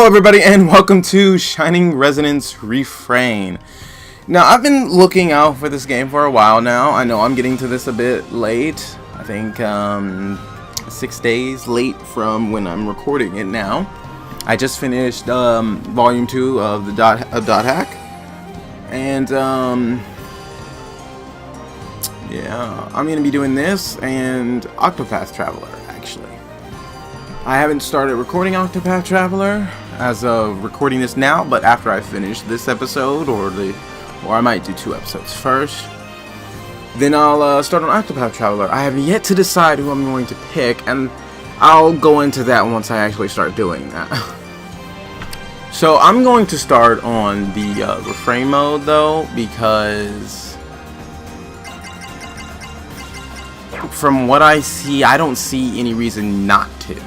Hello everybody and welcome to Shining Resonance Refrain. Now I've been looking out for this game for a while now. I know I'm getting to this a bit late. I think 6 days late from when I'm recording it now. I just finished volume 2 of the dot hack. And yeah, I'm going to be doing this and Octopath Traveler actually. I haven't started recording Octopath Traveler as of recording this now, but after I finish this episode, or I might do 2 episodes first, then I'll start on Octopath Traveler. I have yet to decide who I'm going to pick, and I'll go into that once I actually start doing that. So I'm going to start on the Refrain mode though, because from what I see, I don't see any reason not to.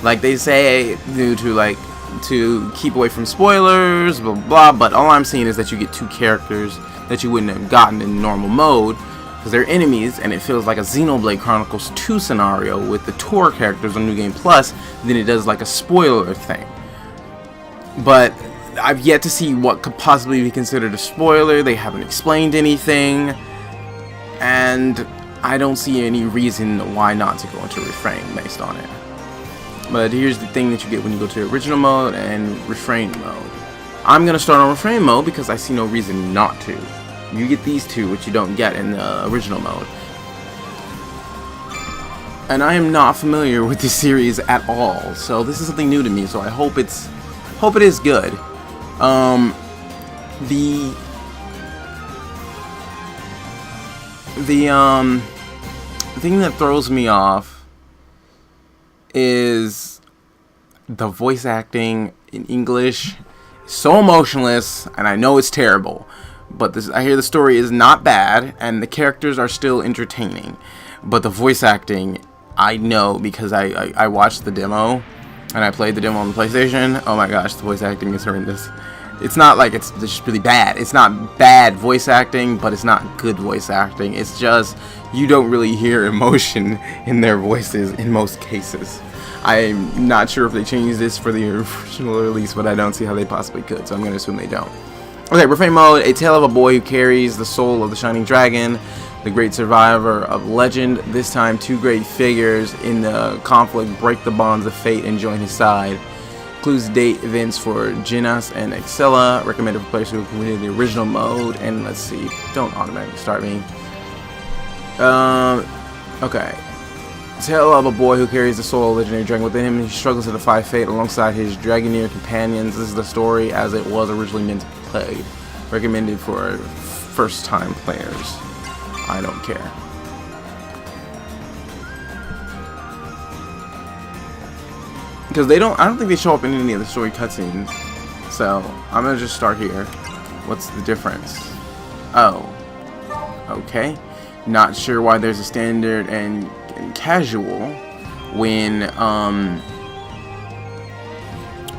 Like they say, due to to keep away from spoilers, blah blah, but all I'm seeing is that you get 2 characters that you wouldn't have gotten in normal mode because they're enemies, and it feels like a Xenoblade Chronicles 2 scenario with the tour characters on New Game Plus than it does like a spoiler thing. But I've yet to see what could possibly be considered a spoiler. They haven't explained anything, and I don't see any reason why not to go into Refrain based on it. But here's the thing that you get when you go to original mode and Refrain mode. I'm going to start on Refrain mode because I see no reason not to. You get these 2, which you don't get in the original mode. And I am not familiar with this series at all, so this is something new to me, so I hope it is good. The thing that throws me off is the voice acting in English. So emotionless, and I know it's terrible, but I hear the story is not bad and the characters are still entertaining, but the voice acting, I know because I watched the demo and I played the demo on the PlayStation. Oh my gosh, the voice acting is horrendous. It's not like it's just really bad. It's not bad voice acting, but it's not good voice acting. It's just you don't really hear emotion in their voices in most cases. I'm not sure if they changed this for the original release, but I don't see how they possibly could, so I'm going to assume they don't. Okay, Refrain mode, a tale of a boy who carries the soul of the Shining Dragon, the great survivor of legend. This time, 2 great figures in the conflict break the bonds of fate and join his side. Includes date events for Genas and Excella, recommended for players who have completed the original mode. And let's see, don't automatically start me. Okay. Tale of a boy who carries the soul of a legendary dragon within him, and he struggles to defy fate alongside his Dragoneer companions. This is the story as it was originally meant to be played. Recommended for first-time players. I don't care. Because I don't think they show up in any of the story cutscenes. So, I'm gonna just start here. What's the difference? Oh. Okay. Not sure why there's a standard and casual when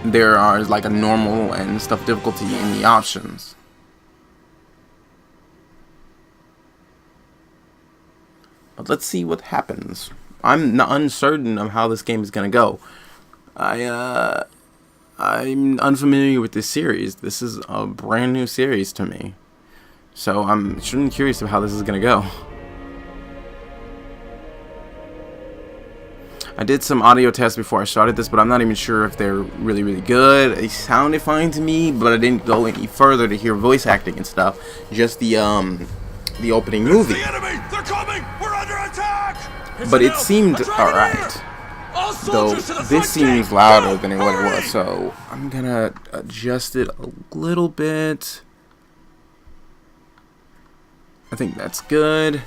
there are like a normal and stuff difficulty in the options. But let's see what happens. I'm uncertain of how this game is gonna go. I'm unfamiliar with this series. This is a brand new series to me, so I'm extremely curious of how this is gonna go. I did some audio tests before I started this, but I'm not even sure if they're really good. They sounded fine to me, but I didn't go any further to hear voice acting and stuff. Just the opening movie. The enemy! They're coming! We're under attack! But it seemed alright. Though this seems louder than what it was, so I'm gonna adjust it a little bit. I think that's good.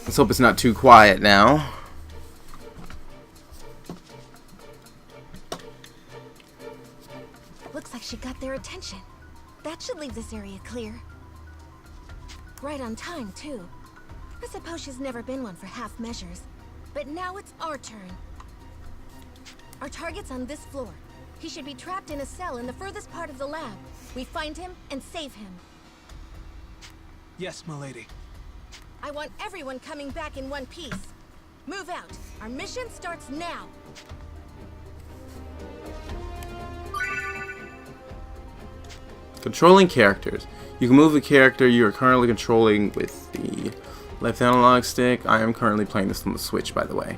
Let's hope it's not too quiet now. Looks like she got their attention. That should leave this area clear. Right on time, too. I suppose she's never been one for half measures. But now it's our turn. Our target's on this floor. He should be trapped in a cell in the furthest part of the lab. We find him and save him. Yes, milady. I want everyone coming back in one piece. Move out. Our mission starts now. Controlling characters. You can move the character you are currently controlling with the left analog stick. I am currently playing this on the Switch, by the way.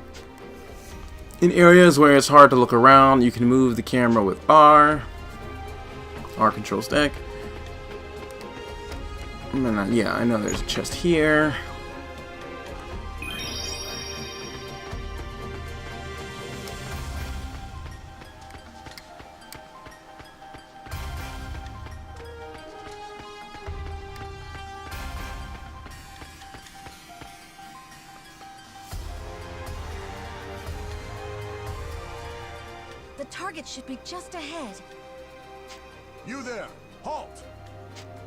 In areas where it's hard to look around, you can move the camera with R. R controls deck. Yeah, I know there's a chest here. The target should be just ahead. You there! Halt!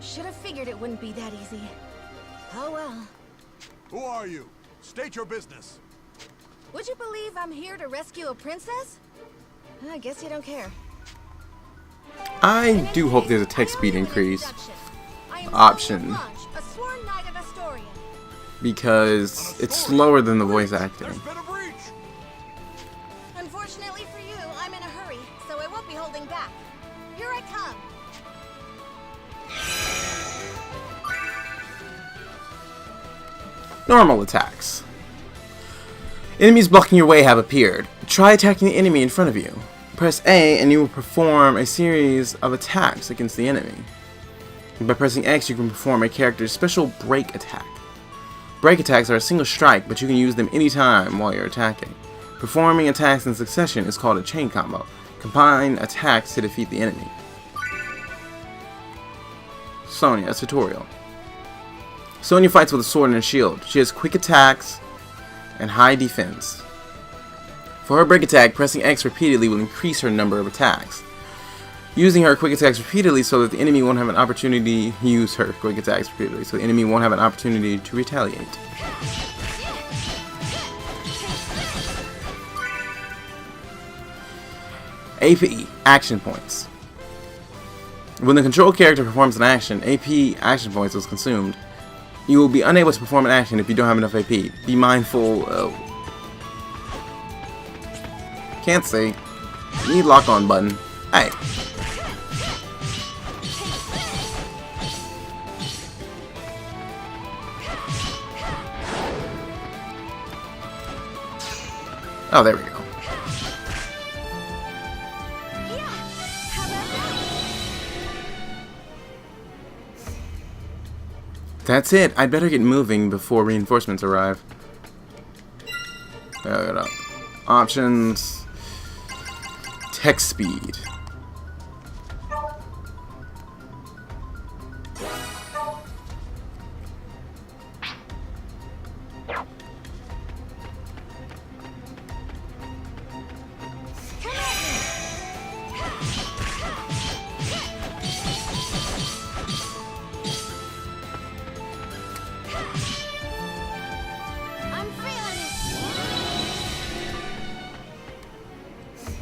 Should have figured it wouldn't be that easy. Oh well. Who are you? State your business. Would you believe I'm here to rescue a princess? I guess you don't care. I do hope there's a text speed increase option, because it's slower than the voice acting. There's been a breach! Unfortunately for you, I'm in a hurry, so I won't be holding back. Here I come. Normal attacks. Enemies blocking your way have appeared. Try attacking the enemy in front of you. Press A and you will perform a series of attacks against the enemy. By pressing X, you can perform a character's special break attack. Break attacks are a single strike, but you can use them anytime while you're attacking. Performing attacks in succession is called a chain combo. Combine attacks to defeat the enemy. Sonya, tutorial. Sonya fights with a sword and a shield. She has quick attacks and high defense. For her break attack, pressing X repeatedly will increase her number of attacks. Using her quick attacks repeatedly so that the enemy won't have an opportunity to use her quick attacks repeatedly, so the enemy won't have an opportunity to retaliate. AP, action points. When the control character performs an action, AP action points is consumed. You will be unable to perform an action if you don't have enough AP. Be mindful of... Can't say. Need lock on button. Hey. Oh, there we go. That's it. I'd better get moving before reinforcements arrive. Options. Text speed.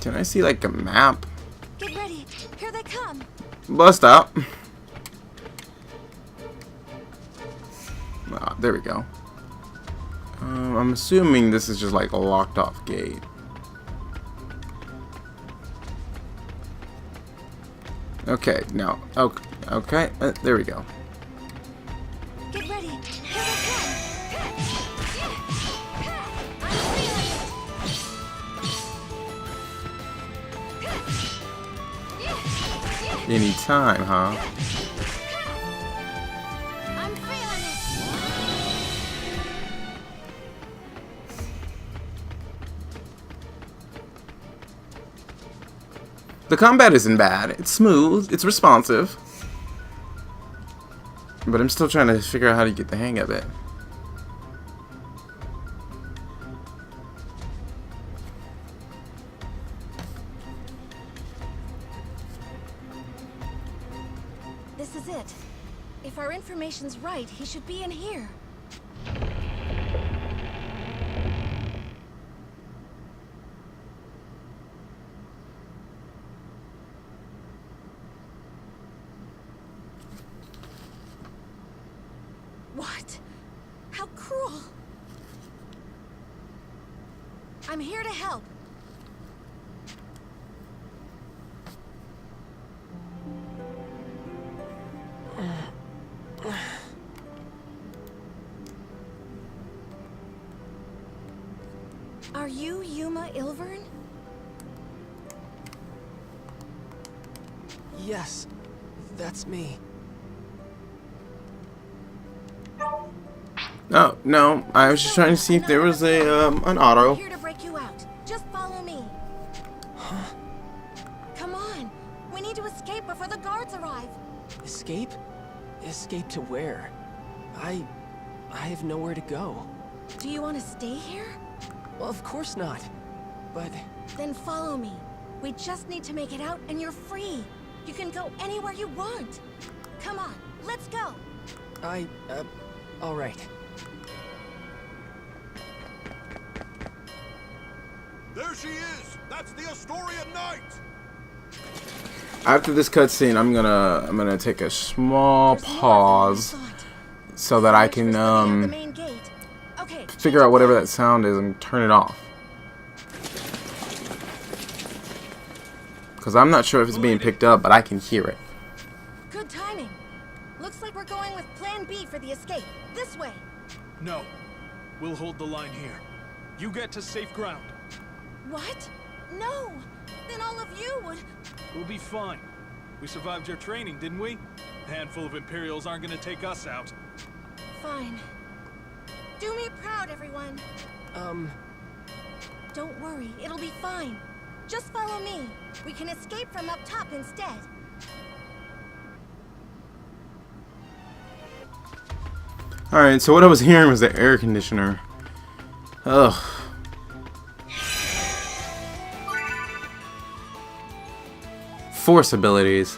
Can I see like a map? Get ready. Here they come. Bust out. Ah, there we go. I'm assuming this is just like a locked off gate. Okay, now, okay, there we go. Get ready. Here they come. Any time, huh? I'm feeling it. The combat isn't bad. It's smooth. It's responsive. But I'm still trying to figure out how to get the hang of it. This is it. If our information's right, he should be in here. What? How cruel! I'm here to help. Are you Yuma Ilvern? Yes, that's me. Oh, no. I was just trying to see if there was an auto. I'm here to break you out. Just follow me. Come on. We need to escape before the guards arrive. Escape? Escape to where? I have nowhere to go. Do you want to stay here? Well, of course not. But Then follow me. We just need to make it out and you're free. You can go anywhere you want. Come on, let's go. all right. There she is! That's the Astoria Knight! After this cutscene, I'm gonna take a small There's more pause than I thought. so that I Much for slipping out the can main gate. Okay, figure out whatever that sound is and turn it off. Because I'm not sure if it's being picked up, but I can hear it. Good timing. Looks like we're going with Plan B for the escape. This way. No. We'll hold the line here. You get to safe ground. What? No. Then all of you would. We'll be fine. We survived your training, didn't we? A handful of Imperials aren't gonna take us out. Fine. Do me proud, everyone. Don't worry, it'll be fine. Just follow me. We can escape from up top instead. Alright, so what I was hearing was the air conditioner. Ugh. Force abilities.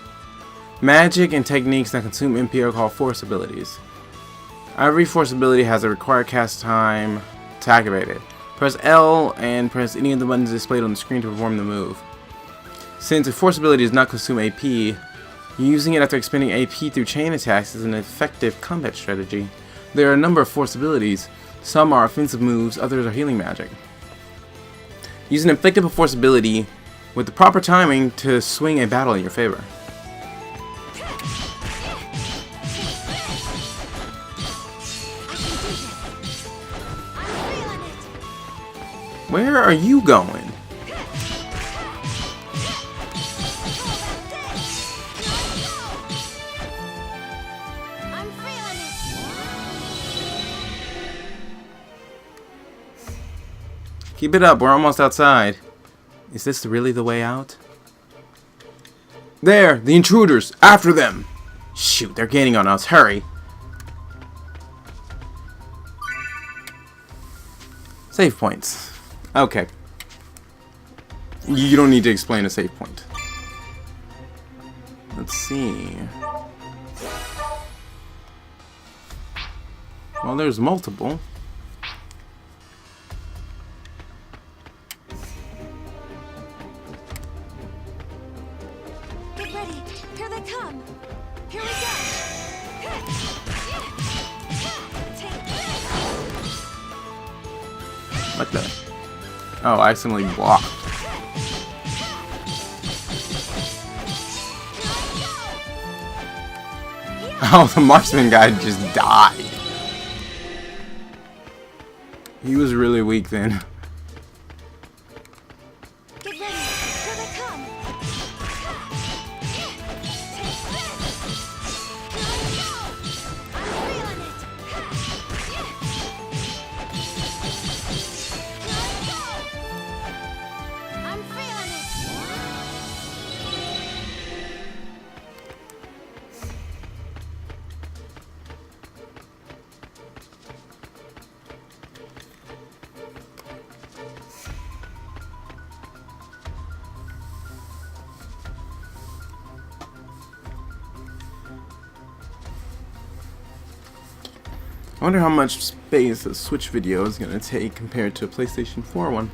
Magic and techniques that consume MP are called force abilities. Every force ability has a required cast time to activate it. Press L and press any of the buttons displayed on the screen to perform the move. Since a force ability does not consume AP, using it after expending AP through chain attacks is an effective combat strategy. There are a number of force abilities. Some are offensive moves, others are healing magic. Use an effective force ability with the proper timing to swing a battle in your favor. Where are you going? I'm feeling it. Keep it up, we're almost outside. Is this really the way out? There! The intruders! After them! Shoot, they're gaining on us. Hurry! Save points. Okay. You don't need to explain a save point. Let's see. Well, there's multiple. Get ready. Here they come. Here we go. Take this. What the? Oh, I accidentally blocked. Oh, the marksman guy just died. He was really weak then. Get ready. Here they come. Take this. I'm feeling it. I'm feeling it. I wonder how much space a Switch video is going to take compared to a PlayStation 4 one.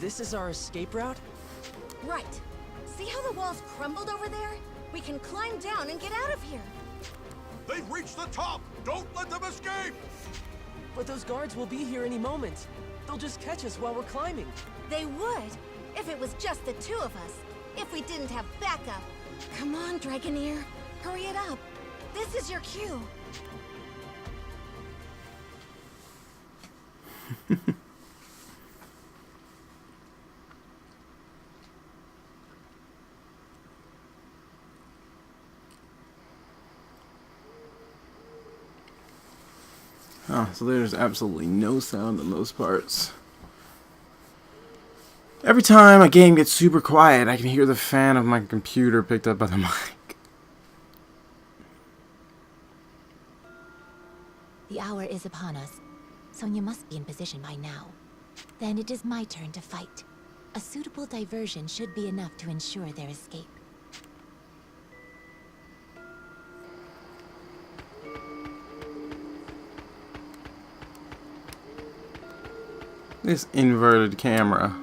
This is our escape route? Right. See how the walls crumbled over there? We can climb down and get out of here. They've reached the top! Don't let them escape! But those guards will be here any moment. They'll just catch us while we're climbing. They would, if it was just the two of us. If we didn't have backup. Come on, Dragoneer. Hurry it up. This is your cue. Oh, so there's absolutely no sound in those parts. Every time a game gets super quiet, I can hear the fan of my computer picked up by the mic. The hour is upon us. Sonya must be in position by now. Then it is my turn to fight. A suitable diversion should be enough to ensure their escape. This inverted camera.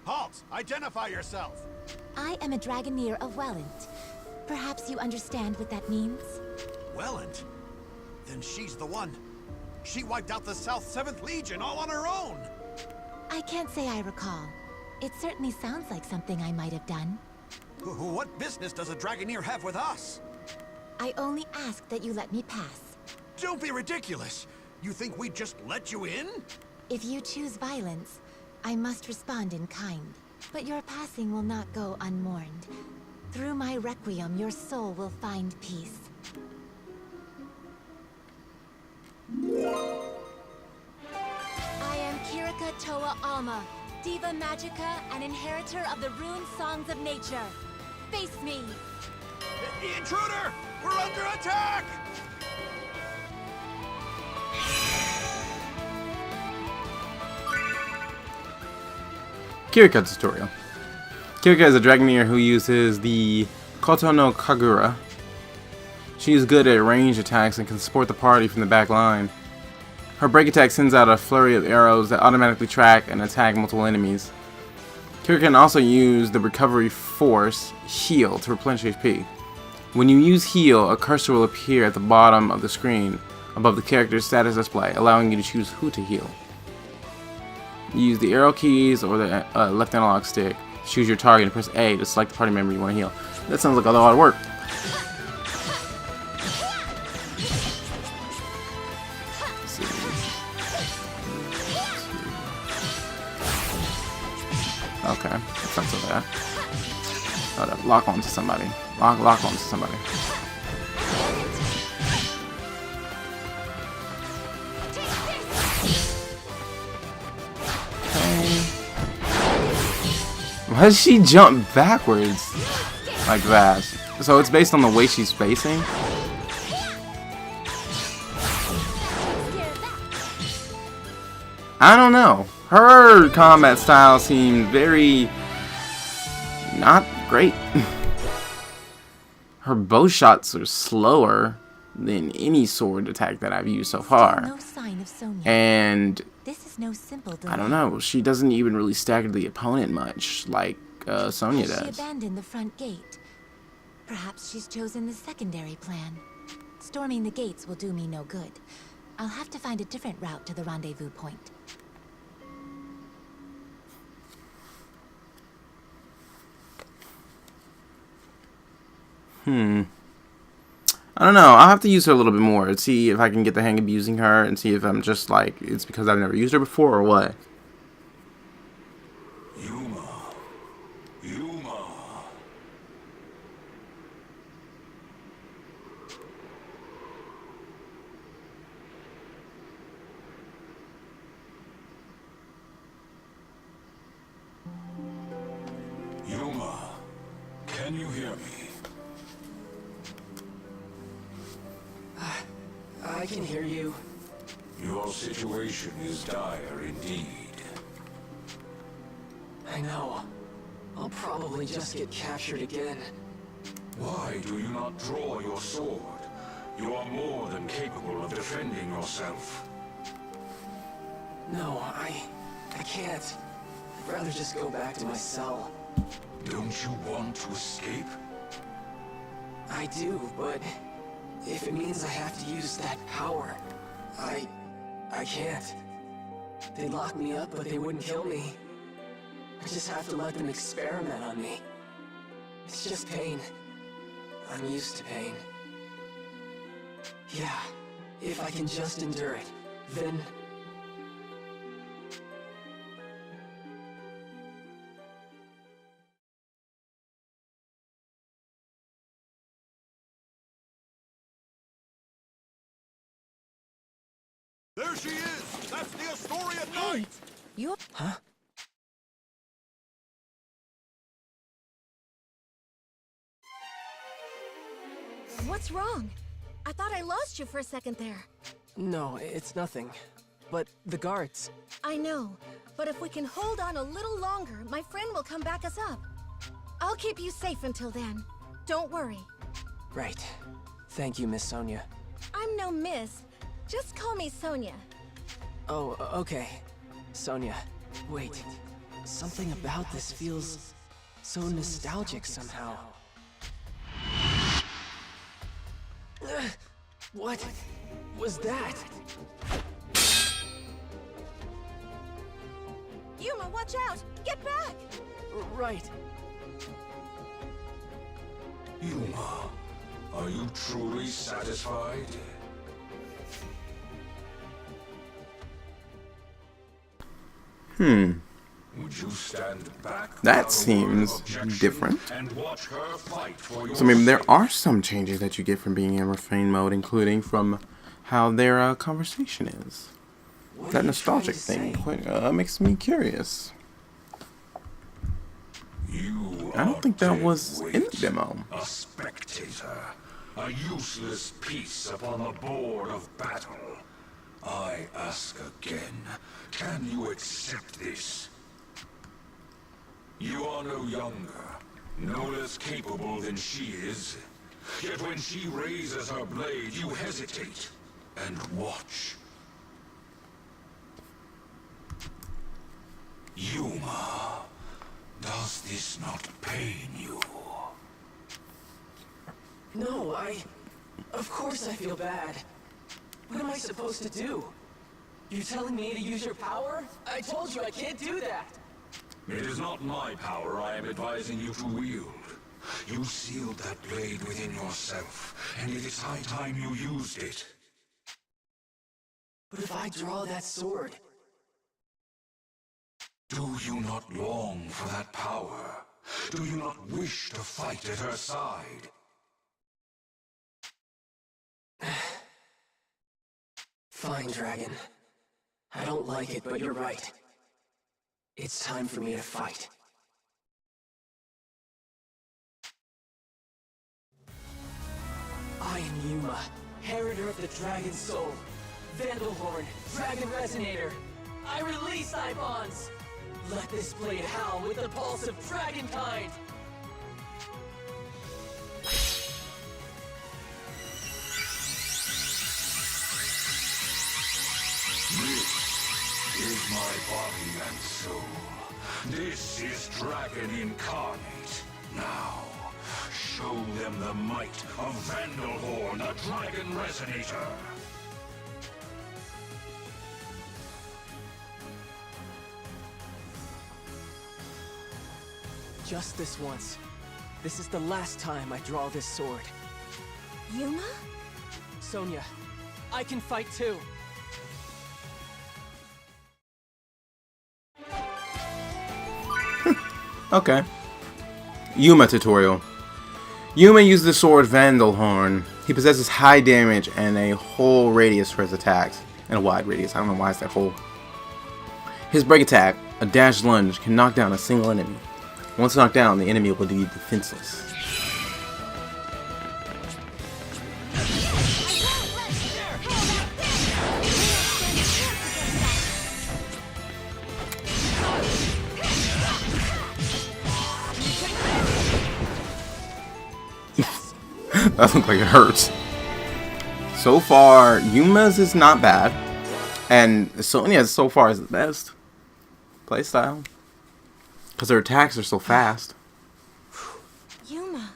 Halt! Identify yourself! I am a Dragoneer of Welland. Perhaps you understand what that means? Welland? Then she's the one. She wiped out the South 7th Legion all on her own! I can't say I recall. It certainly sounds like something I might have done. What business does a Dragoneer have with us? I only ask that you let me pass. Don't be ridiculous! You think we'd just let you in? If you choose violence, I must respond in kind. But your passing will not go unmourned. Through my requiem, your soul will find peace. I am Kirika Toa Alma, Diva Magica and inheritor of the rune songs of nature. Face me! Intruder! We're under attack! Kirika tutorial. Kirika is a Dragoneer who uses the Koto no Kagura. She is good at ranged attacks and can support the party from the back line. Her break attack sends out a flurry of arrows that automatically track and attack multiple enemies. Kirika can also use the recovery force, heal, to replenish HP. When you use heal, a cursor will appear at the bottom of the screen above the character's status display, allowing you to choose who to heal. Use the arrow keys or the left analog stick to choose your target and press A to select the party member you want to heal. That sounds like a lot of work. Okay, that's not so bad. Hold up, lock onto somebody. Lock onto somebody. Why does she jump backwards like that? So it's based on the way she's facing? I don't know. Her combat style seemed very not great. Her bow shots are slower than any sword attack that I've used so far. No sign of Sonya. And this is no simple delay. I don't know. She doesn't even really stagger the opponent much like Sonya She does. abandoned the front gate. Perhaps she's chosen the secondary plan. Storming the gates will do me no good. I'll have to find a different route to the rendezvous point. I don't know. I'll have to use her a little bit more and see if I can get the hang of using her and see if I'm just like, it's because I've never used her before or what. Yuma. Yuma, can you hear me? I can hear you. Your situation is dire indeed. I know. I'll probably just get captured again. Why do you not draw your sword? You are more than capable of defending yourself. No, I can't. I'd rather just go back to my cell. Don't you want to escape? I do, but If it means I have to use that power, I can't. They'd lock me up, but they wouldn't kill me. I just have to let them experiment on me. It's just pain. I'm used to pain. Yeah, if I can just endure it, then... There she is! That's the Astoria Knight! You... Huh? What's wrong? I thought I lost you for a second there. No, it's nothing. But the guards... I know, but if we can hold on a little longer, my friend will come back us up. I'll keep you safe until then. Don't worry. Right. Thank you, Miss Sonia. I'm no miss. Just call me Sonia. Oh, okay. Sonia. Wait. Something about this feels so nostalgic somehow. What was that? Yuma, watch out! Get back! Right. Yuma, are you truly satisfied? Would you stand back? That seems different. And watch her fight for your So maybe there are some changes that you get from being in Refrain mode, including from how their conversation is. What That are you nostalgic trying to thing say? makes me curious. You I don't think that was in the weight, demo. A spectator, a useless piece upon the board of battle. I ask again, can you accept this? You are no younger, no less capable than she is. Yet when she raises her blade, you hesitate and watch. Yuma, does this not pain you? No, Of course I feel bad. What am I supposed to do? You're telling me to use your power? I told you I can't do that! It is not my power I am advising you to wield. You sealed that blade within yourself, and it is high time you used it. But if I draw that sword... Do you not long for that power? Do you not wish to fight at her side? Fine, Dragon. I don't like it, but you're right. It's time for me to fight. I am Yuma, Heriter of the Dragon Soul. Vandalhorn, Dragon Resonator. I release thy bonds! Let this blade howl with the pulse of dragonkind! This is my body and soul. This is Dragon Incarnate. Now, show them the might of Vandalhorn, the Dragon Resonator. Just this once. This is the last time I draw this sword. Yuma? Sonia, I can fight too. Okay. Yuma tutorial. Yuma uses the sword Vandalhorn. He possesses high damage and a whole radius for his attacks. And a wide radius. I don't know why it's that whole. His break attack, a dash lunge, can knock down a single enemy. Once knocked down, the enemy will be defenseless. That looks like it hurts. So far, Yuma's is not bad. And Sonia's so far is the best playstyle. Because her attacks are so fast. Yuma.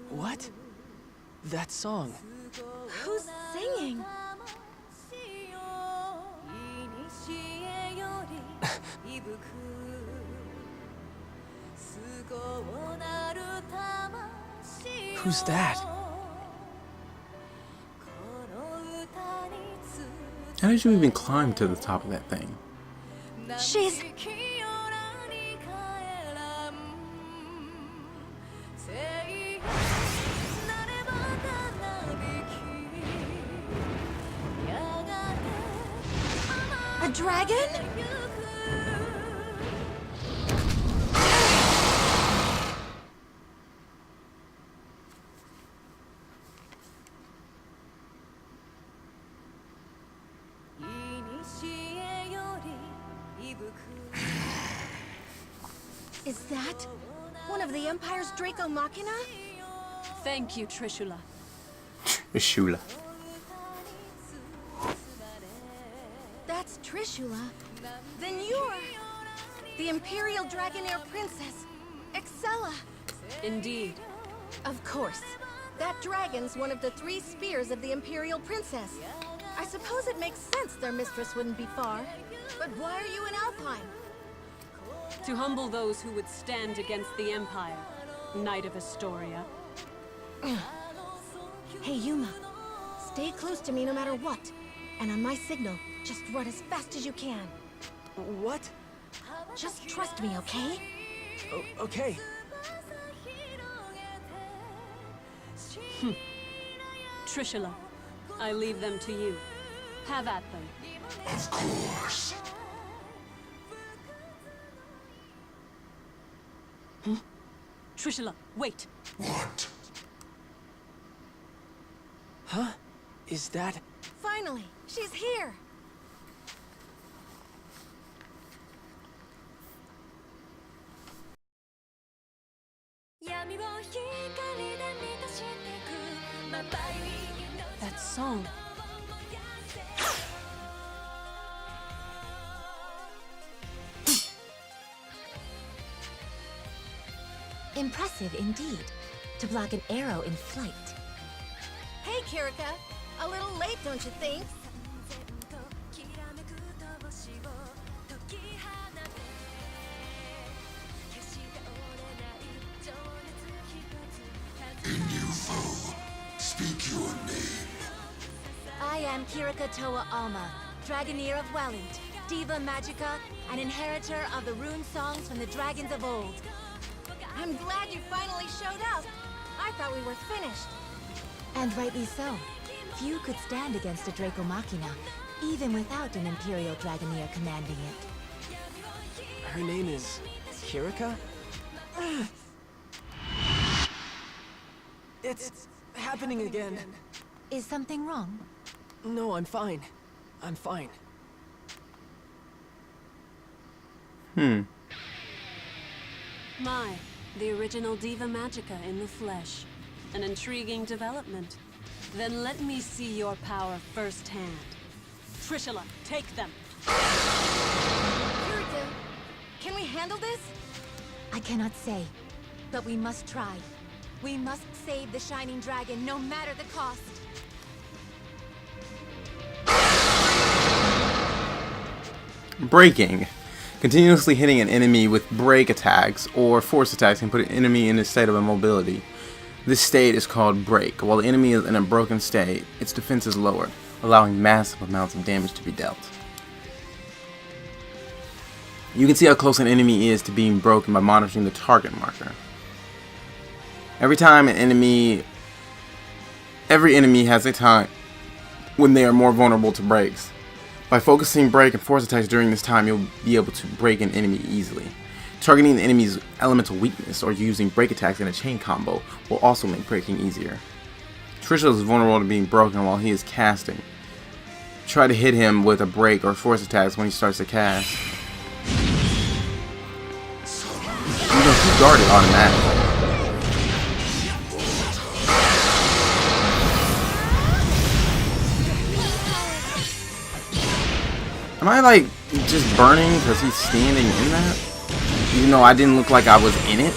What? That song. Who's singing? Who's that? How did you even climb to the top of that thing? She's... a dragon? Is that one of the Empire's Draco Machina? Thank you, Trishula. Ishula. That's Trishula. Then you're the Imperial Dragonair Princess, Excella. Indeed. Of course. That dragon's one of the 3 spears of the Imperial Princess. I suppose it makes sense their mistress wouldn't be far. But why are you in Alpine? To humble those who would stand against the Empire, Knight of Astoria. Hey, Yuma. Stay close to me no matter what. And on my signal, just run as fast as you can. What? Just trust me, okay? Okay. Trishula, I leave them to you. Have at them. Of course. Trishula, wait. What? Huh? Is that... Finally, she's here. That song. Impressive indeed, to block an arrow in flight. Hey, Kirika. A little late, don't you think? New foe, speak your name. I am Kirika Toa Alma, Dragoneer of Welland, Diva Magica, and inheritor of the rune songs from the dragons of old. I'm glad you finally showed up. I thought we were finished. And rightly so. Few could stand against a Draco Machina, even without an Imperial Dragoneer commanding it. Her name is... Kirika? It's happening again. Is something wrong? No, I'm fine. I'm fine. My, the original Diva Magica in the flesh. An intriguing development. Then let me see your power firsthand. Trishula, take them. Kirika, can we handle this? I cannot say, but we must try. We must save the Shining Dragon, no matter the cost. Breaking. Continuously hitting an enemy with break attacks or force attacks can put an enemy in a state of immobility. This state is called break. While the enemy is in a broken state, its defense is lowered, allowing massive amounts of damage to be dealt. You can see how close an enemy is to being broken by monitoring the target marker. Every enemy has a time when they are more vulnerable to breaks. By focusing break and force attacks during this time, you'll be able to break an enemy easily. Targeting the enemy's elemental weakness or using break attacks in a chain combo will also make breaking easier. Trishula is vulnerable to being broken while he is casting. Try to hit him with a break or force attacks when he starts to cast. You know, he guarded automatically. Am I like just burning because he's standing in that? Even though I didn't look like I was in it?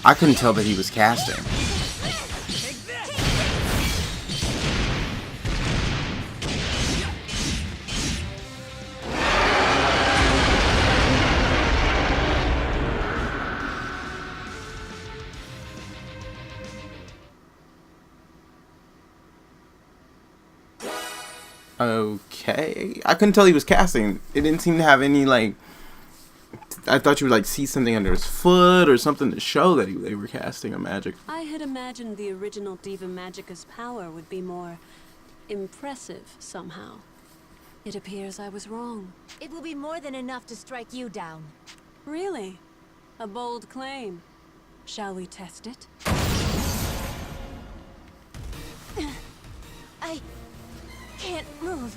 I couldn't tell that he was casting. Okay, I couldn't tell he was casting. It didn't seem to have any like. I thought you would like see something under his foot or something to show that they were casting a magic. I had imagined the original Diva Magica's power would be more impressive somehow. It appears I was wrong. It will be more than enough to strike you down. Really? A bold claim. Shall we test it? I can't move.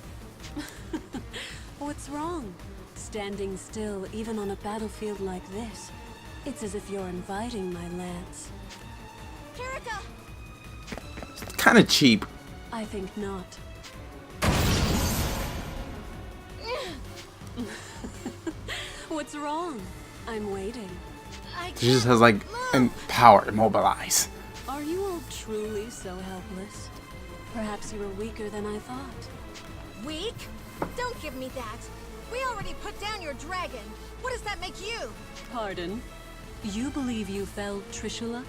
What's wrong? Standing still, even on a battlefield like this. It's as if you're inviting my lance. Kirika! It's kind of cheap. I think not. What's wrong? I'm waiting. She just has like power to mobilize. Are you all truly so helpless? Perhaps you were weaker than I thought. Weak? Don't give me that. We already put down your dragon. What does that make you? Pardon? You believe you felled Trishula?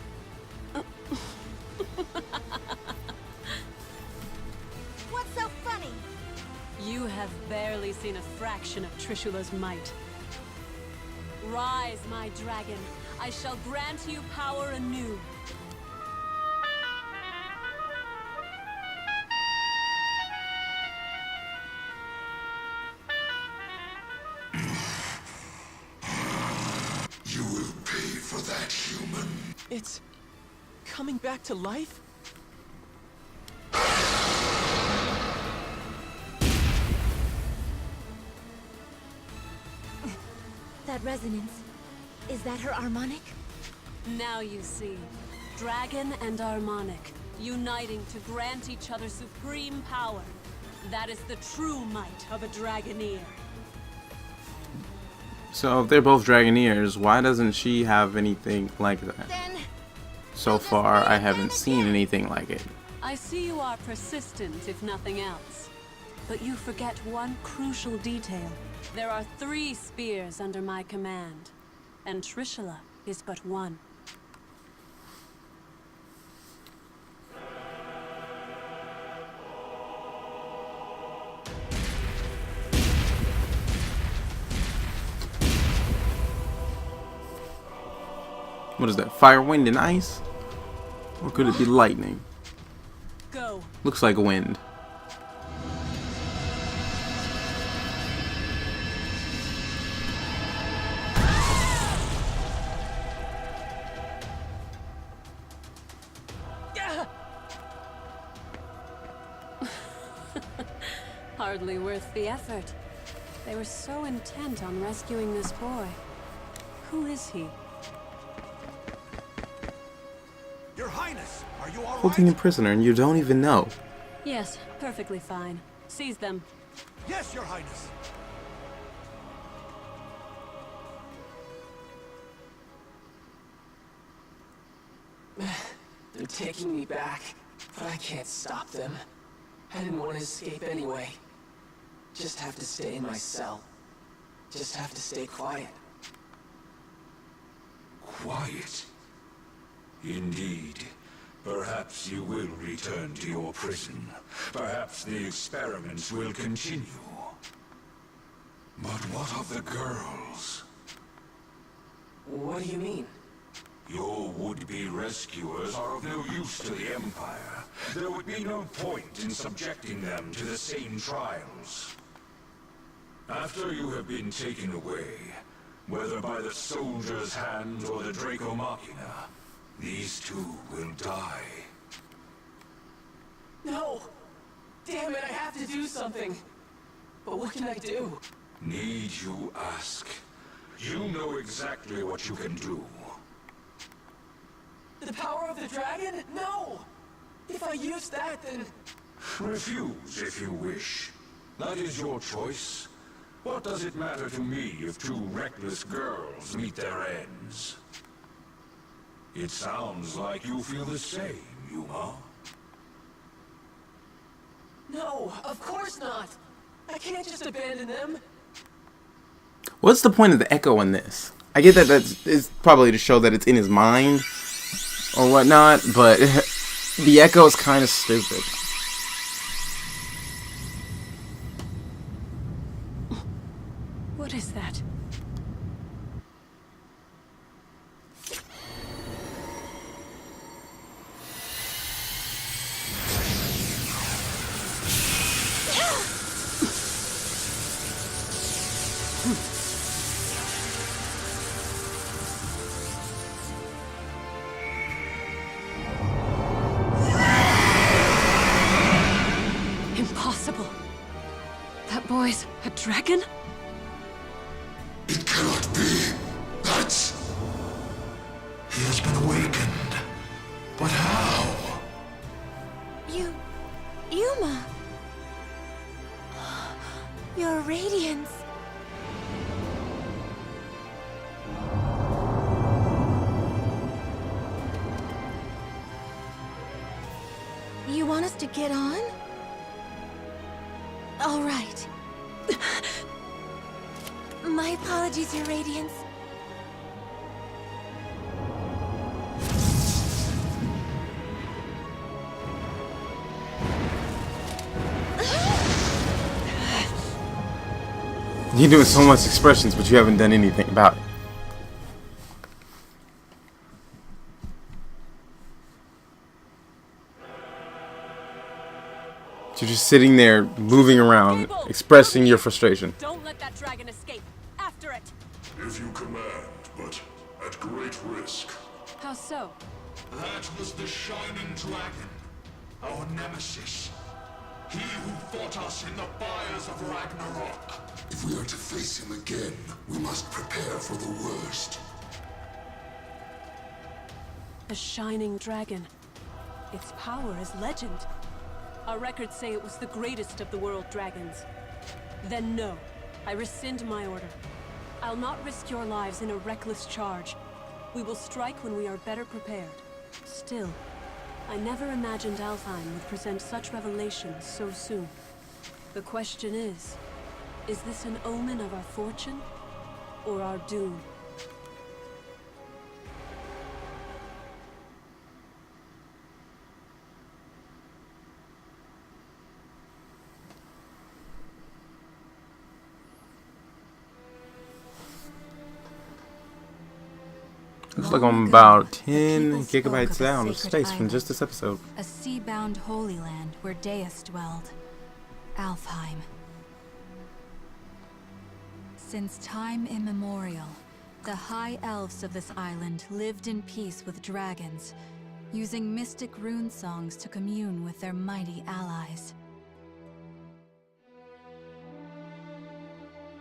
What's so funny? You have barely seen a fraction of Trishula's might. Rise, my dragon. I shall grant you power anew. You will pay for that, human. It's coming back to life? That resonance. Is that her harmonic? Now you see. Dragon and harmonic, uniting to grant each other supreme power. That is the true might of a Dragoneer. So if they're both Dragoneers, why doesn't she have anything like that? Then So far, I haven't seen anything like it. I see you are persistent, if nothing else. But you forget one crucial detail. There are 3 spears under my command, and Trishula is but one. What is that? Fire, wind, and ice? Or could it be lightning? Go. Looks like wind. Hardly worth the effort. They were so intent on rescuing this boy. Who is he? Your Highness, are you all Holding a right? prisoner and you don't even know. Yes, perfectly fine. Seize them. Yes, Your Highness. They're taking me back, but I can't stop them. I didn't want to escape anyway. Just have to stay in my cell. Just have to stay quiet. Quiet. Indeed. Perhaps you will return to your prison. Perhaps the experiments will continue. But what of the girls? What do you mean? Your would-be rescuers are of no use to the Empire. There would be no point in subjecting them to the same trials. After you have been taken away, whether by the soldier's hand or the Draco Machina, these 2 will die. No! Damn it, I have to do something! But what can I do? Need you ask? You know exactly what you can do. The power of the dragon? No! If I use that, then... Refuse if you wish. That is your choice. What does it matter to me if 2 reckless girls meet their ends? It sounds like you feel the same, Yuma. No, of course not. I can't just abandon them. What's the point of the echo in this? I get that is probably to show that it's in his mind or whatnot, but the echo is kind of stupid. What is that? Impossible. That boy's a dragon? It cannot be. That's... He has been awakened. But how? Yuma! Your radiance! You want us to get on? All right. My apologies, Your Radiance. You're doing so much expressions, but you haven't done anything about it. You're just sitting there, moving around, expressing your frustration. Don't let that dragon escape. After it. If you command, but at great risk. How so? That was the Shining Dragon, our nemesis. He who fought us in the fires of Ragnarok. If we are to face him again, we must prepare for the worst. The Shining Dragon. Its power is legend. Our records say it was the greatest of the world dragons. Then no, I rescind my order. I'll not risk your lives in a reckless charge. We will strike when we are better prepared. Still, I never imagined Alfheim would present such revelations so soon. The question is this an omen of our fortune or our doom? Looks like I'm about 10 gigabytes down of space from just this episode. A sea-bound holy land where Deus dwelled. Alfheim. Since time immemorial, the high elves of this island lived in peace with dragons, using mystic rune songs to commune with their mighty allies.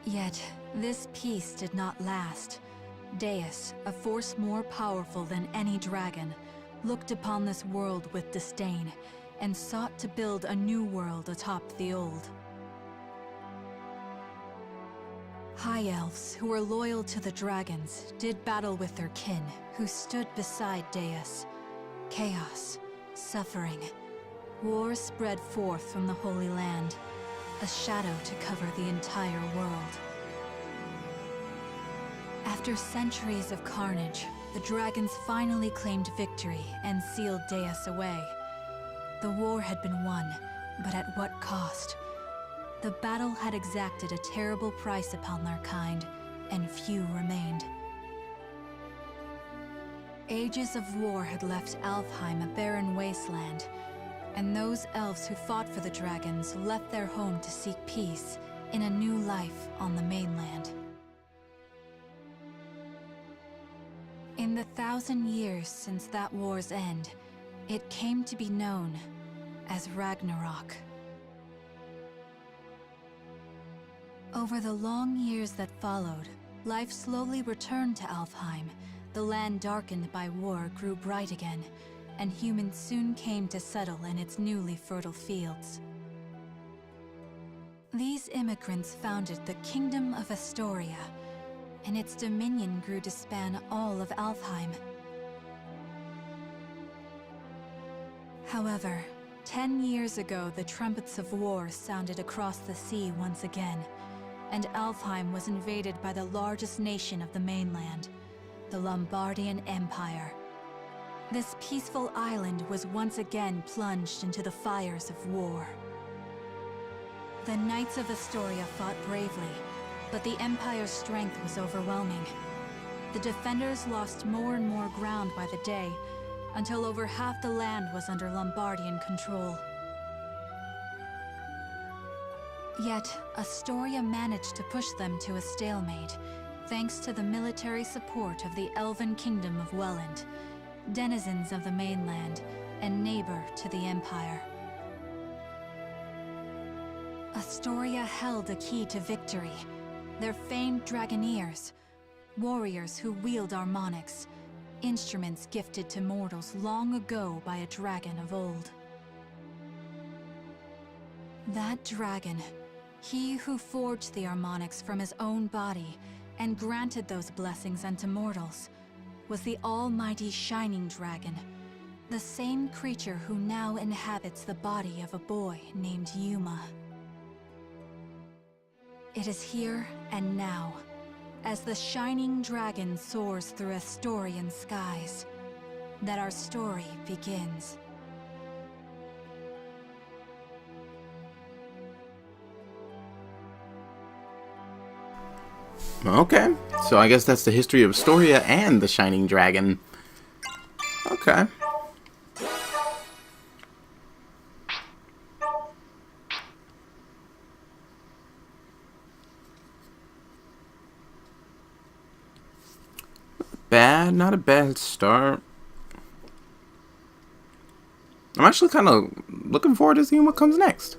Yet, this peace did not last. Deus, a force more powerful than any dragon, looked upon this world with disdain and sought to build a new world atop the old. High elves who were loyal to the dragons did battle with their kin, who stood beside Deus. Chaos, suffering, war spread forth from the Holy Land, a shadow to cover the entire world. After centuries of carnage, the dragons finally claimed victory and sealed Deus away. The war had been won, but at what cost? The battle had exacted a terrible price upon their kind, and few remained. Ages of war had left Alfheim a barren wasteland, and those elves who fought for the dragons left their home to seek peace in a new life on the mainland. In the 1,000 years since that war's end, it came to be known as Ragnarok. Over the long years that followed, life slowly returned to Alfheim. The land darkened by war grew bright again, and humans soon came to settle in its newly fertile fields. These immigrants founded the Kingdom of Astoria, and its dominion grew to span all of Alfheim. However, 10 years ago, the trumpets of war sounded across the sea once again, and Alfheim was invaded by the largest nation of the mainland, the Lombardian Empire. This peaceful island was once again plunged into the fires of war. The Knights of Astoria fought bravely, but the Empire's strength was overwhelming. The defenders lost more and more ground by the day, until over half the land was under Lombardian control. Yet, Astoria managed to push them to a stalemate, thanks to the military support of the Elven Kingdom of Welland, denizens of the mainland, and neighbor to the Empire. Astoria held a key to victory, their famed Dragoneers, warriors who wield harmonics, instruments gifted to mortals long ago by a dragon of old. That dragon, he who forged the harmonics from his own body and granted those blessings unto mortals, was the almighty Shining Dragon, the same creature who now inhabits the body of a boy named Yuma. It is here and now, as the Shining Dragon soars through Astorian skies, that our story begins. Okay, so I guess that's the history of Astoria and the Shining Dragon. Okay. Not a bad start. I'm actually kind of looking forward to seeing what comes next.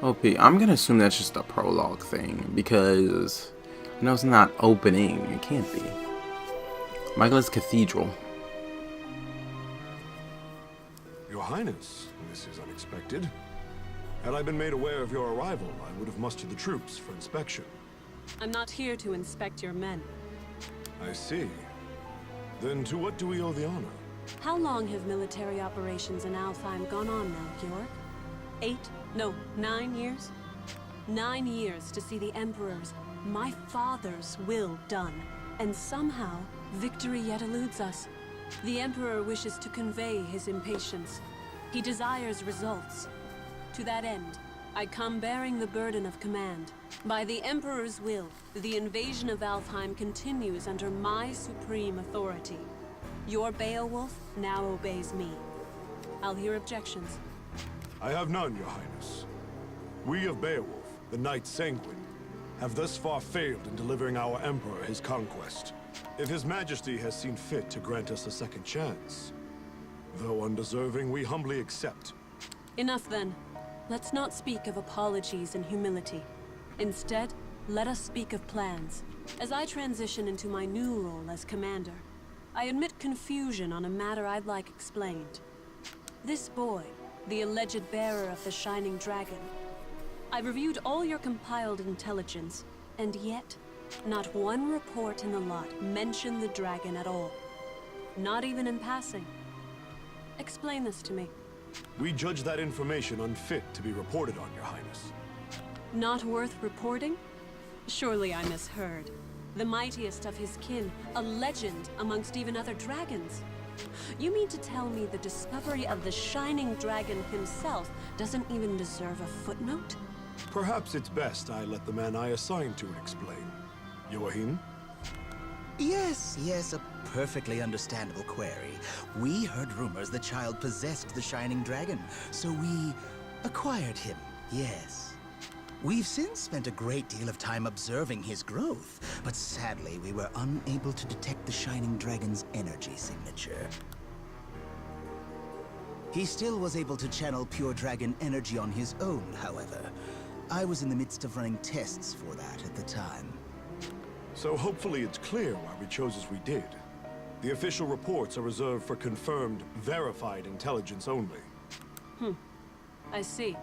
OP, I'm gonna assume that's just a prologue thing, because I know it's not opening. It can't be. Michael's Cathedral. Your Highness, this is unexpected. Had I been made aware of your arrival, I would have mustered the troops for inspection. I'm not here to inspect your men. I see. Then to what do we owe the honor? How long have military operations in Alfheim gone on now, Georg? 8? No, 9 years? 9 years to see the Emperor's, my father's, will done. And somehow, victory yet eludes us. The Emperor wishes to convey his impatience. He desires results. To that end, I come bearing the burden of command. By the Emperor's will, the invasion of Alfheim continues under my supreme authority. Your Beowulf now obeys me. I'll hear objections. I have none, Your Highness. We of Beowulf, the Knights Sanguine, have thus far failed in delivering our Emperor his conquest. If His Majesty has seen fit to grant us a second chance, though undeserving, we humbly accept. Enough then. Let's not speak of apologies and humility. Instead, let us speak of plans. As I transition into my new role as commander, I admit confusion on a matter I'd like explained. This boy, the alleged bearer of the Shining Dragon. I reviewed all your compiled intelligence, and yet, not one report in the lot mentioned the dragon at all. Not even in passing. Explain this to me. We judge that information unfit to be reported on, Your Highness. Not worth reporting? Surely I misheard. The mightiest of his kin, a legend amongst even other dragons. You mean to tell me the discovery of the Shining Dragon himself doesn't even deserve a footnote? Perhaps it's best I let the man I assigned to it explain. Joachim? Yes, a perfectly understandable query. We heard rumors the child possessed the Shining Dragon, so we acquired him, yes. We've since spent a great deal of time observing his growth, but sadly we were unable to detect the Shining Dragon's energy signature. He still was able to channel pure dragon energy on his own, however. I was in the midst of running tests for that at the time. So hopefully it's clear why we chose as we did. The official reports are reserved for confirmed, verified intelligence only. I see.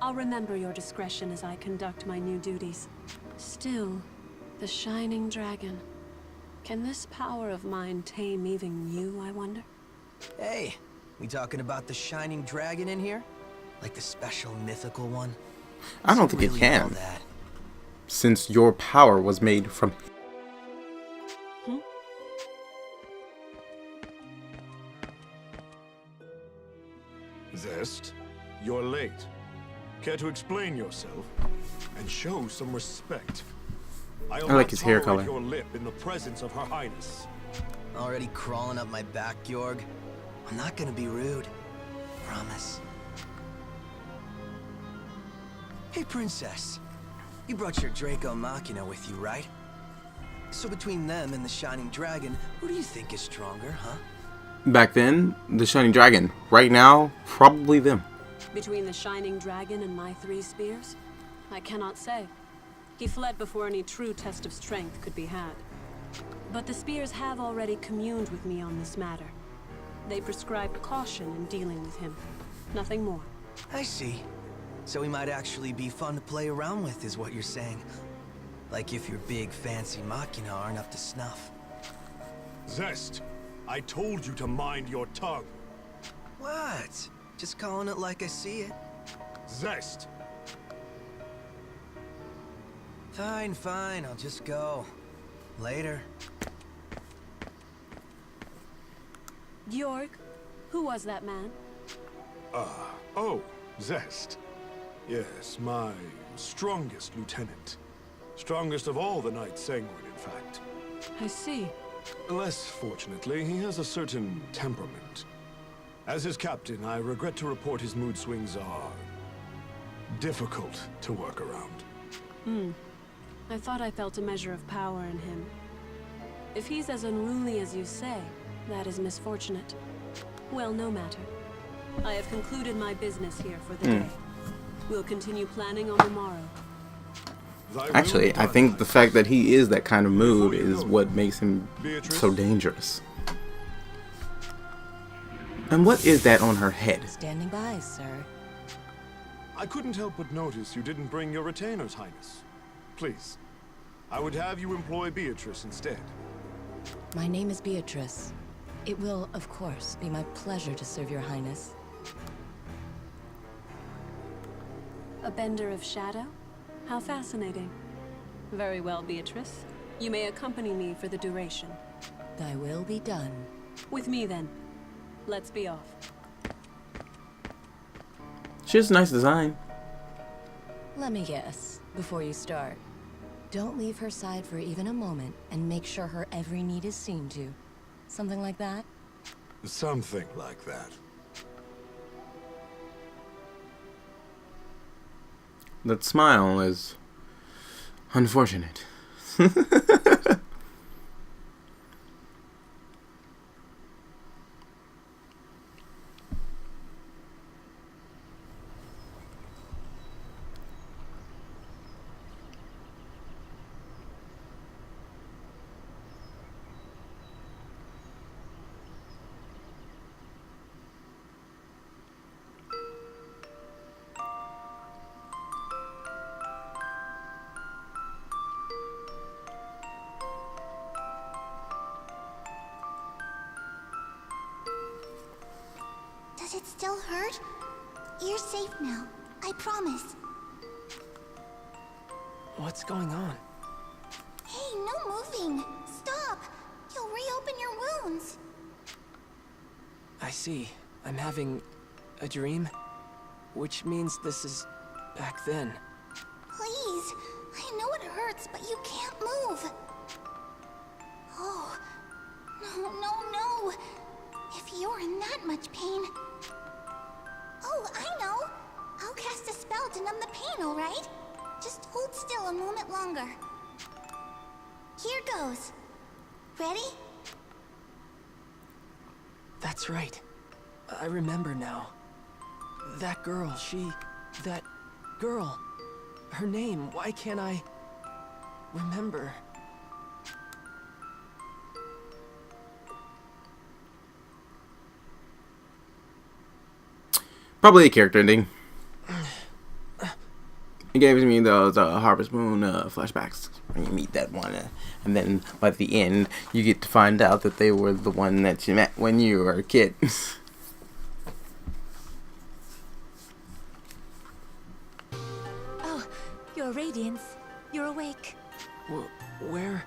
I'll remember your discretion as I conduct my new duties. Still, the Shining Dragon. Can this power of mine tame even you, I wonder? Hey, we talking about the shining dragon in here? Like the special mythical one? I don't think it Really all can, that. since your power was made from. Zest, you're late. Care to explain yourself and show some respect? I like his hair color. Your lip in the presence of Her Highness. Already crawling up my back, Georg? I'm not gonna be rude. Promise. Hey, Princess. You brought your Draco Machina with you, right? So between them and the Shining Dragon, who do you think is stronger, huh? Back then, the Shining Dragon. Right now, probably them. Between the Shining Dragon and my 3 spears? I cannot say. He fled before any true test of strength could be had. But the spears have already communed with me on this matter. They prescribed caution in dealing with him. Nothing more. I see. So he might actually be fun to play around with, is what you're saying. Like if your big fancy Machina aren't up to snuff. Zest, I told you to mind your tongue. What? Just calling it like I see it. Zest. Fine, fine, I'll just go. Later. Georg, who was that man? Oh, Zest. Yes, my strongest lieutenant. Strongest of all the Knights Sanguine, in fact. I see. Less fortunately, he has a certain temperament. As his captain, I regret to report his mood swings are difficult to work around. I thought I felt a measure of power in him. If he's as unruly as you say, that is misfortunate. Well, no matter. I have concluded my business here for the day. We'll continue planning on the morrow. Actually, I think the fact that he is that kind of mood is what makes him so dangerous. And what is that on her head? Standing by, sir. I couldn't help but notice you didn't bring your retainers, Highness. Please, I would have you employ Beatrice instead. My name is Beatrice. It will, of course, be my pleasure to serve your highness. A bender of shadow? How fascinating. Very well, Beatrice. You may accompany me for the duration. Thy will be done. With me, then. Let's be off. She has a nice design. Let me guess, before you start. Don't leave her side for even a moment, and make sure her every need is seen to. Something like that? Something like that. That smile is unfortunate. Does it still hurt? You're safe now. I promise. What's going on? Hey, no moving. Stop. You'll reopen your wounds. I see. I'm having a dream, which means this is back then. Please. I know it hurts, but you can't move. Oh. No, no, no. If you're in that much pain... Oh, I know. I'll cast a spell to numb the pain, all right? Just hold still a moment longer. Here goes. Ready? That's right. I remember now. That girl, that girl. Her name, why can't I remember? Probably a character ending. It gave me those Harvest Moon flashbacks when you meet that one, and then by the end you get to find out that they were the one that you met when you were a kid. Oh, Your Radiance. You're awake. Where?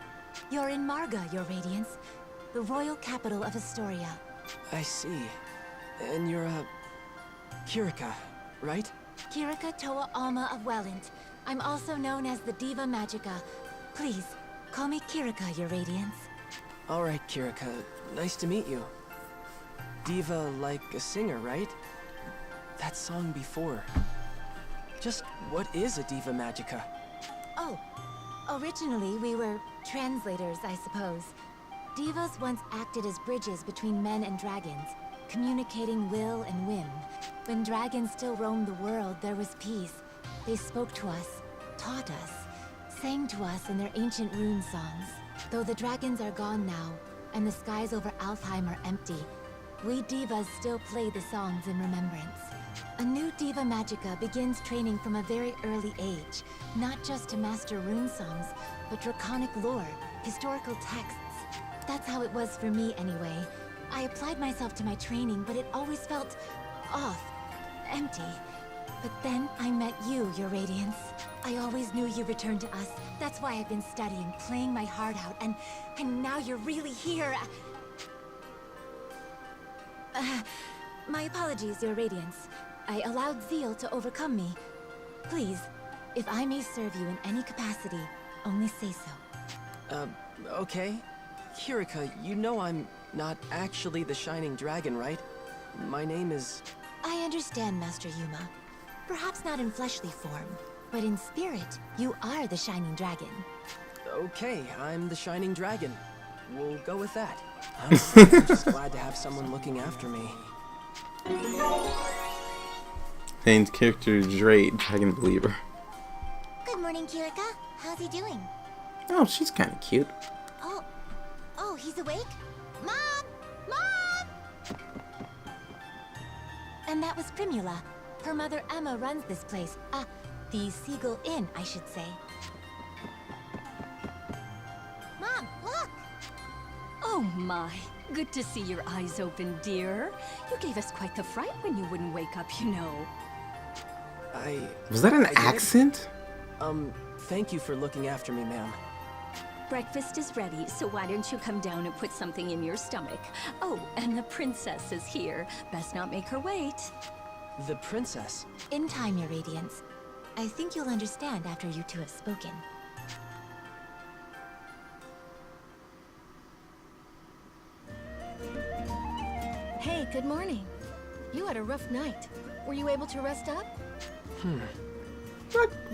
You're in Marga, Your Radiance. The royal capital of Astoria. I see. And you're, Kirika, right? Kirika Toa Alma of Welland. I'm also known as the Diva Magica. Please, call me Kirika, Your Radiance. Alright, Kirika. Nice to meet you. Diva like a singer, right? That song before. Just what is a Diva Magica? Oh, originally we were translators, I suppose. Divas once acted as bridges between men and dragons, communicating will and whim. When dragons still roamed the world, there was peace. They spoke to us, taught us, sang to us in their ancient rune songs. Though the dragons are gone now, and the skies over Alfheim are empty, we divas still play the songs in remembrance. A new Diva Magica begins training from a very early age, not just to master rune songs, but draconic lore, historical texts. That's how it was for me anyway. I applied myself to my training, but it always felt off, empty. But then I met you, Your Radiance. I always knew you returned to us. That's why I've been studying, playing my heart out, and now you're really here. My apologies, Your Radiance. I allowed zeal to overcome me. Please, if I may serve you in any capacity, only say so. Okay. Kirika, you know I'm not actually the Shining Dragon, right? My name is... I understand, Master Yuma. Perhaps not in fleshly form, but in spirit, you are the Shining Dragon. Okay, I'm the Shining Dragon. We'll go with that. I'm just glad to have someone looking after me. Zane's character Drake, Dragon Believer. Good morning, Kirika. How's he doing? Oh, she's kind of cute. Oh, he's awake? Mom! Mom! And that was Primula. Her mother Emma runs this place. The Seagull Inn, I should say. Mom, look! Oh my, good to see your eyes open, dear. You gave us quite the fright when you wouldn't wake up, you know. Was that an accent? Thank you for looking after me, ma'am. Breakfast is ready, so why don't you come down and put something in your stomach? Oh, and the princess is here. Best not make her wait. The princess? In time, Your Radiance. I think you'll understand after you two have spoken. Hey, good morning. You had a rough night. Were you able to rest up?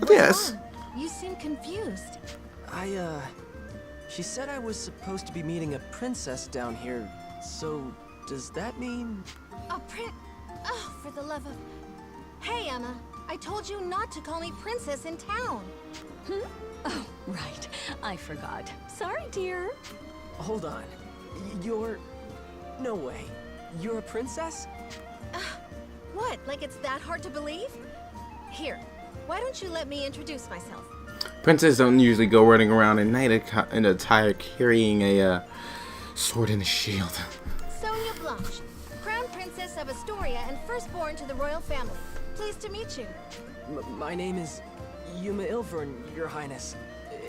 Yes. Wrong? You seem confused. She said I was supposed to be meeting a princess down here, so does that mean... A Oh, for the love of... Hey, Emma. I told you not to call me princess in town. Oh, right. I forgot. Sorry, dear. Hold on. You're... No way. You're a princess? What? Like it's that hard to believe? Here, why don't you let me introduce myself? Princesses don't usually go running around at night in attire carrying a sword and a shield. Sonia Blanche, Crown Princess of Astoria and firstborn to the royal family. Pleased to meet you. My name is Yuma Ilvern, Your Highness.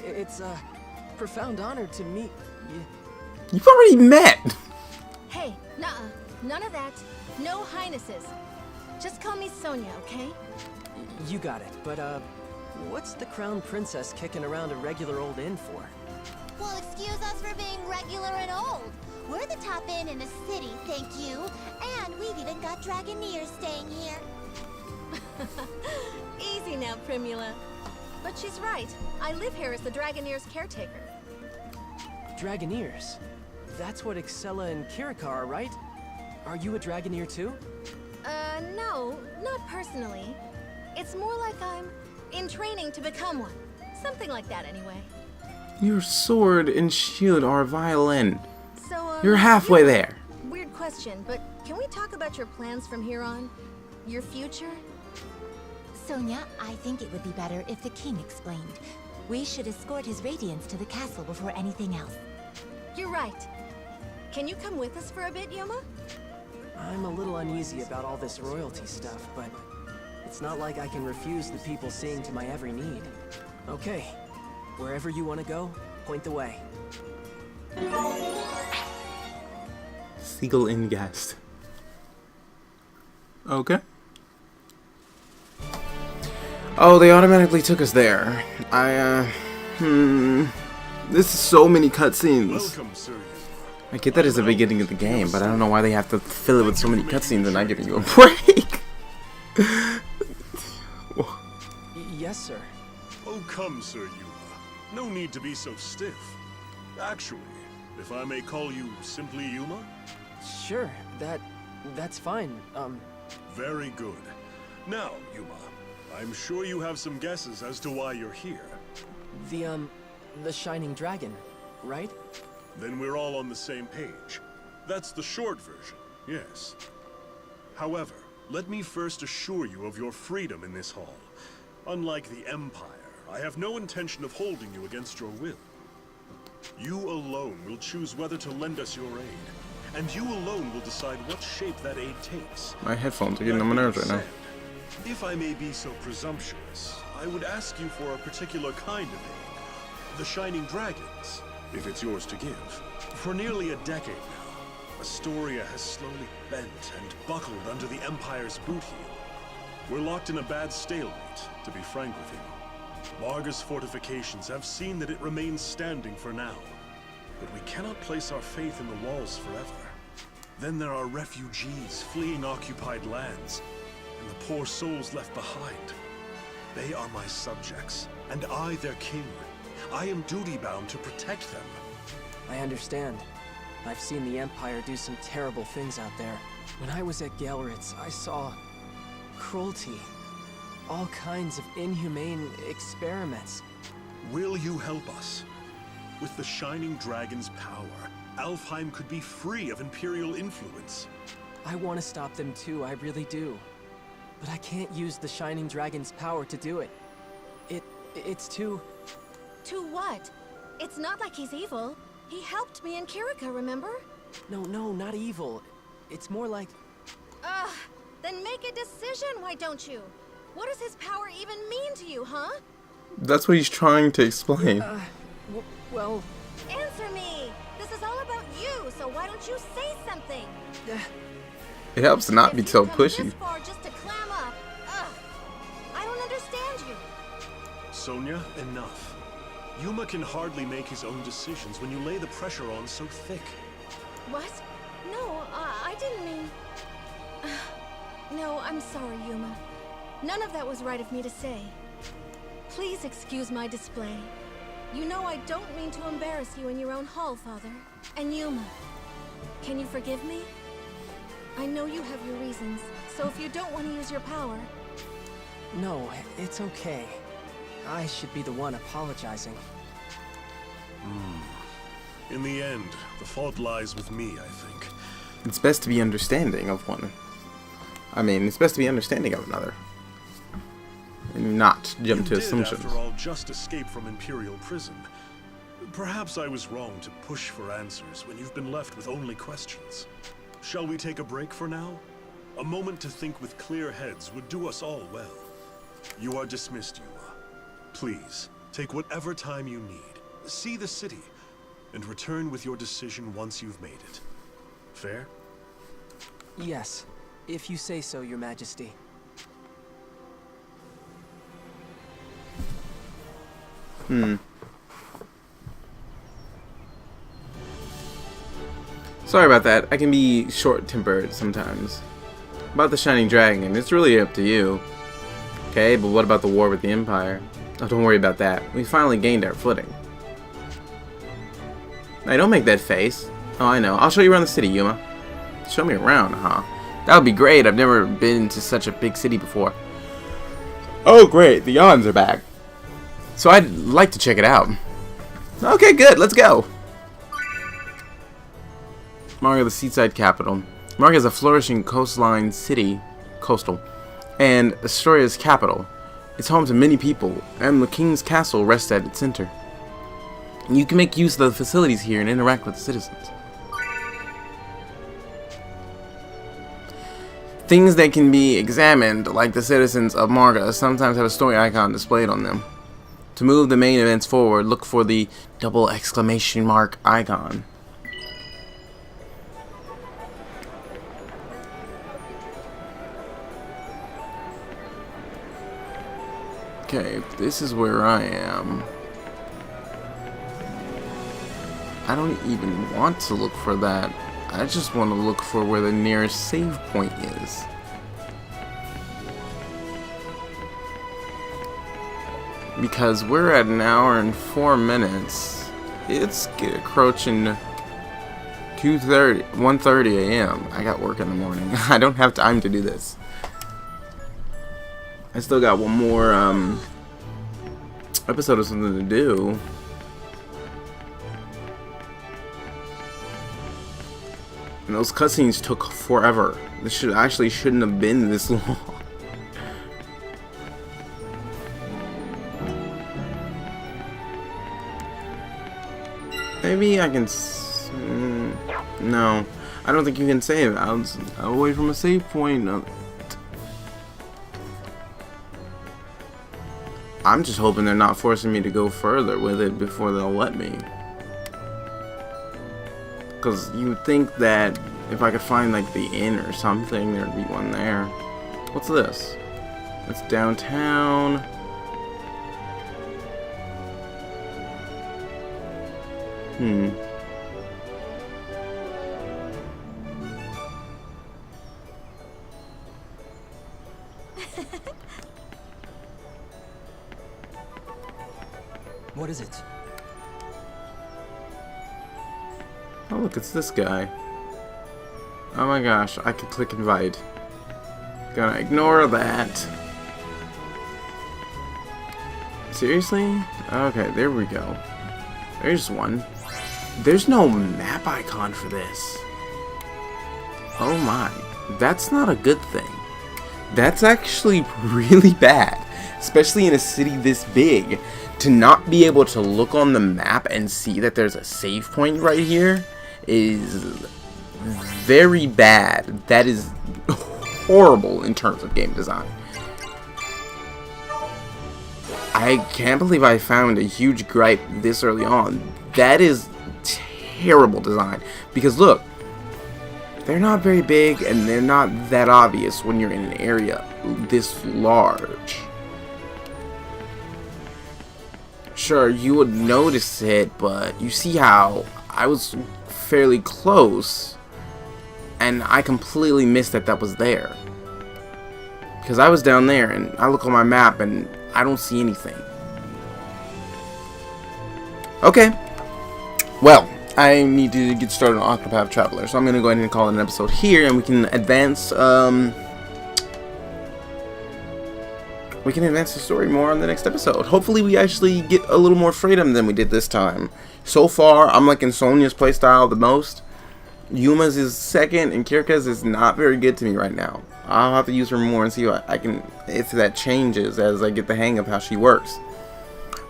It's a profound honor to meet you. You've already met! Hey, nuh-uh. None of that. No highnesses. Just call me Sonia, okay? You got it, but what's the Crown Princess kicking around a regular old inn for? Well, excuse us for being regular and old. We're the top inn in the city, thank you. And we've even got Dragoneers staying here. Easy now, Primula. But she's right. I live here as the Dragoneers' caretaker. Dragoneers? That's what Excella and Kirika are, right? Are you a Dragoneer too? No, not personally. It's more like I'm in training to become one. Something like that, anyway. Your sword and shield are a violin. So, You're halfway there. Weird question, but can we talk about your plans from here on? Your future? Sonia, I think it would be better if the king explained. We should escort his radiance to the castle before anything else. You're right. Can you come with us for a bit, Yuma? I'm a little uneasy about all this royalty stuff, but it's not like I can refuse the people seeing to my every need. Okay, wherever you want to go, point the way. Seagull in guest. Okay. Oh, they automatically took us there. This is so many cutscenes. Welcome, sir. I get that it's the beginning of the game, but I don't know why they have to fill it with so many cutscenes and not giving you a break. Yes, sir. Oh, come, Sir Yuma. No need to be so stiff. Actually, if I may call you simply Yuma? Sure, that's fine. Very good. Now, Yuma, I'm sure you have some guesses as to why you're here. The Shining Dragon, right? Then we're all on the same page. That's the short version, yes. However, let me first assure you of your freedom in this hall. Unlike the Empire, I have no intention of holding you against your will. You alone will choose whether to lend us your aid, and you alone will decide what shape that aid takes. My headphones are getting on my nerves right now. If I may be so presumptuous, I would ask you for a particular kind of aid. The Shining Dragons, if it's yours to give. For nearly a decade now, Astoria has slowly bent and buckled under the Empire's boot heel. We're locked in a bad stalemate, to be frank with you. Larga's fortifications have seen that it remains standing for now. But we cannot place our faith in the walls forever. Then there are refugees fleeing occupied lands, and the poor souls left behind. They are my subjects, and I their king. I am duty-bound to protect them. I understand. I've seen the Empire do some terrible things out there. When I was at Gelritz, I saw cruelty. All kinds of inhumane experiments. Will you help us? With the Shining Dragon's power, Alfheim could be free of Imperial influence. I want to stop them too, I really do. But I can't use the Shining Dragon's power to do it. It's too... To what? It's not like he's evil. He helped me in Kirika, remember? No, not evil. It's more like... Ugh, then make a decision, why don't you? What does his power even mean to you, huh? That's what he's trying to explain. Well... Answer me! This is all about you, so why don't you say something? It helps to not be so pushy. This far just to clam up. Ugh, I don't understand you. Sonia, enough. Yuma can hardly make his own decisions when you lay the pressure on so thick. What? No, I didn't mean... No, I'm sorry, Yuma. None of that was right of me to say. Please excuse my display. You know I don't mean to embarrass you in your own hall, Father. And Yuma, can you forgive me? I know you have your reasons, so if you don't want to use your power... No, it's okay. I should be the one apologizing. In the end, the fault lies with me, I think. It's best to be understanding of one. I mean, it's best to be understanding of another. And not jump to assumptions. After all, just escape from Imperial prison. Perhaps I was wrong to push for answers when you've been left with only questions. Shall we take a break for now? A moment to think with clear heads would do us all well. You are dismissed, Yuma. Please, take whatever time you need. See the city, and return with your decision once you've made it. Fair? Yes, if you say so, Your Majesty. Sorry about that. I can be short-tempered sometimes. About the Shining Dragon, it's really up to you. Okay, but what about the war with the Empire? Oh, don't worry about that. We finally gained our footing. Hey, don't make that face. Oh, I know. I'll show you around the city, Yuma. Show me around, huh? That would be great. I've never been to such a big city before. Oh, great. The yawns are back. So I'd like to check it out. Okay, good. Let's go. Mario, the seaside capital. Mario is a flourishing coastline city, coastal, and Astoria's capital. It's home to many people, and the king's castle rests at its center. You can make use of the facilities here and interact with the citizens. Things that can be examined, like the citizens of Marga, sometimes have a story icon displayed on them. To move the main events forward, look for the double exclamation mark icon. Okay, this is where I am. I don't even want to look for that. I just want to look for where the nearest save point is. Because we're at an hour and 4 minutes. It's approaching 1:30 a.m. I got work in the morning. I don't have time to do this. I still got one more episode of something to do. And those cutscenes took forever. This shouldn't have been this long. Maybe I can. No, I don't think you can save. I was away from a save point. I'm just hoping they're not forcing me to go further with it before they'll let me. Because you would think that if I could find like the inn or something, there'd be one there. What's this? It's downtown. What is it? Oh look, it's this guy. Oh my gosh, I could click invite. Gonna ignore that. Seriously? Okay, there we go. There's one. There's no map icon for this. Oh my. That's not a good thing. That's actually really bad. Especially in a city this big. To not be able to look on the map and see that there's a save point right here is very bad. That is horrible in terms of game design. I can't believe I found a huge gripe this early on. That is terrible design. Because look, they're not very big and they're not that obvious when you're in an area this large. Sure, you would notice it, but you see how I was fairly close and I completely missed that was there. Because I was down there and I look on my map and I don't see anything. Okay. Well, I need to get started on Octopath Traveler, so I'm going to go ahead and call it an episode here and we can advance the story more on the next episode. Hopefully we actually get a little more freedom than we did this time. So far, I'm liking Sonia's playstyle the most. Yuma's is second, and Kirka's is not very good to me right now. I'll have to use her more and see what I can, if that changes as I get the hang of how she works.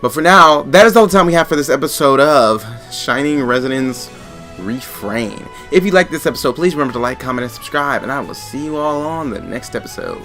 But for now, that is all the time we have for this episode of Shining Resonance Refrain. If you like this episode, please remember to like, comment, and subscribe, and I will see you all on the next episode.